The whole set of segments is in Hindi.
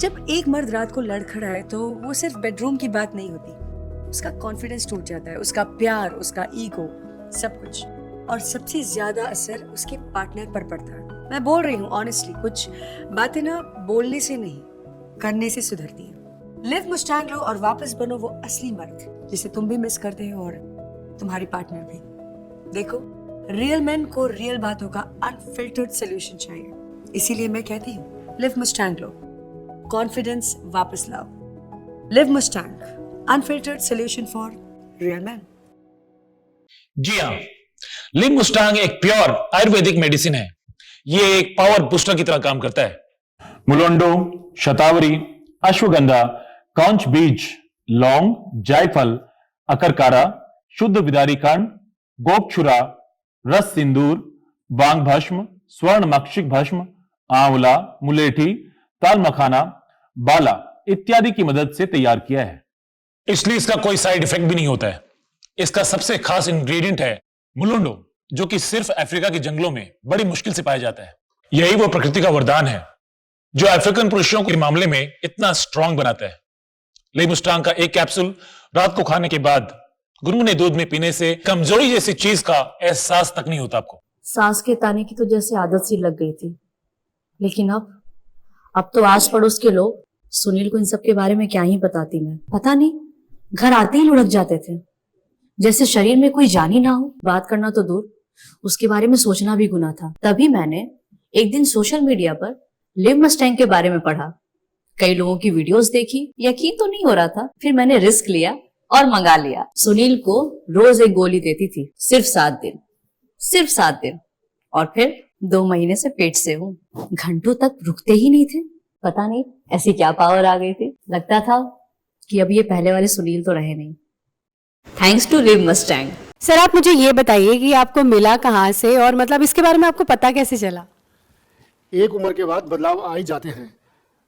जब एक मर्द रात को लड़खड़ाए तो वो सिर्फ बेडरूम की बात नहीं होती, उसका कॉन्फिडेंस टूट जाता है, उसका प्यार, उसका ईगो, सब कुछ। और सबसे ज्यादा असर उसके पार्टनर पर पड़ता है। मैं बोल रही हूँ ऑनेस्टली, कुछ बातें ना बोलने से नहीं, करने से सुधरती हैं। लिव मुस्टैंग लो और वापस बनो वो असली मर्द जिसे तुम भी मिस करते हो और तुम्हारी पार्टनर भी। देखो, रियल मैन को रियल बातों का अनफिल्टर्ड सोल्यूशन चाहिए, इसीलिए मैं कहती हूँ लिव मुस्टैंग लो, कॉन्फिडेंस वापस लाओ। Live Mustang, unfiltered solution for real man. जी हाँ, लिव मुस्टांग एक प्योर आयुर्वेदिक मेडिसिन है। ये एक पावर बूस्टर की तरह काम करता है। मुलोंडो, शतावरी, अश्वगंधा, कांच बीज, लौंग, जायफल, अकरकारा, शुद्ध विदारी कांड, गोपछुरा, रस सिंदूर, बांग भस्म, स्वर्ण मक्षिक भस्म, आंवला, मुलेठी, ताल मखाना, बाला इत्यादि की मदद से तैयार किया है। इसलिए इसका कोई साइड इफेक्ट भी नहीं होता है। इसका सबसे खास इंग्रेडिएंट है मुलुंडो, जो कि सिर्फ अफ्रीका के जंगलों में बड़ी मुश्किल से पाया जाता है। यही वो प्रकृति का वरदान है जो अफ्रीकन पुरुषों के मामले में इतना स्ट्रांग बनाता है। लिव मुस्टांग का एक कैप्सूल रात को खाने के बाद गुनगुने दूध में पीने से कमजोरी जैसी चीज का एहसास तक नहीं होता आपको। सांस के ताने की तो जैसे आदत सी लग गई थी, लेकिन अब तो आस पड़ोस के लोग सुनील को इन सब के बारे में क्या ही बताती मैं। पता नहीं, घर आते ही लुढ़क जाते थे, जैसे शरीर में कोई जान ही ना हो। बात करना तो दूर, उसके बारे में सोचना भी गुनाह था। तभी मैंने एक दिन सोशल मीडिया पर लिव मस्टैंग के बारे में पढ़ा, कई लोगों की वीडियोस देखी, यकीन तो नहीं हो रहा था। फिर मैंने रिस्क लिया और मंगा लिया। सुनील को रोज एक गोली देती थी, सिर्फ 7 दिन, और फिर 2 महीने से पेट से हूँ। घंटों तक रुकते ही नहीं थे। पता नहीं ऐसी क्या पावर आ गई थी, लगता था कि अब ये पहले वाले सुनील तो रहे नहीं। Thanks to live Mustang. Sir, आप मुझे ये बताइए कि आपको मिला कहाँ से, और मतलब इसके बारे में आपको पता कैसे चला? एक उम्र के बाद बदलाव आ ही जाते हैं।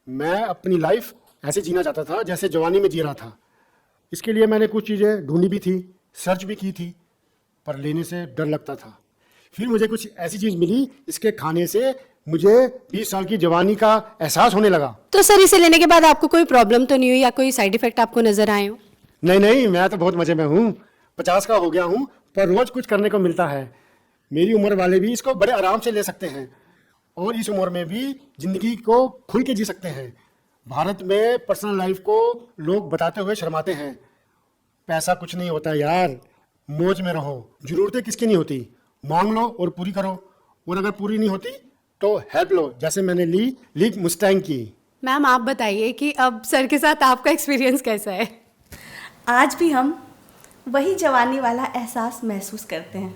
मैं अपनी लाइफ ऐसे जीना चाहता था जैसे जवानी में जी रहा था। इसके लिए मैंने कुछ चीज़ें ढूंढी भी थी, सर्च भी की थी, पर लेने से डर लगता था। फिर मुझे कुछ ऐसी चीज़ मिली, इसके खाने से मुझे 20 साल की जवानी का एहसास होने लगा। तो सर, इसे लेने के बाद आपको कोई प्रॉब्लम तो नहीं हुई या कोई साइड इफेक्ट आपको नजर आए हो? नहीं, मैं तो बहुत मज़े में हूँ। 50 का हो गया हूँ, पर रोज़ कुछ करने को मिलता है। मेरी उम्र वाले भी इसको बड़े आराम से ले सकते हैं और इस उम्र में भी जिंदगी को खुल के जी सकते हैं। भारत में पर्सनल लाइफ को लोग बताते हुए शर्माते हैं। पैसा कुछ नहीं होता यार, मौज में रहो। जरूरतें किसकी नहीं होती, मांग लो और पूरी करो, और अगर पूरी नहीं होती तो हेल्प लो, जैसे मैंने लिव मुस्टैंग की। मैम, आप बताइए कि अब सर के साथ आपका एक्सपीरियंस कैसा है? आज भी हम वही जवानी वाला एहसास महसूस करते हैं।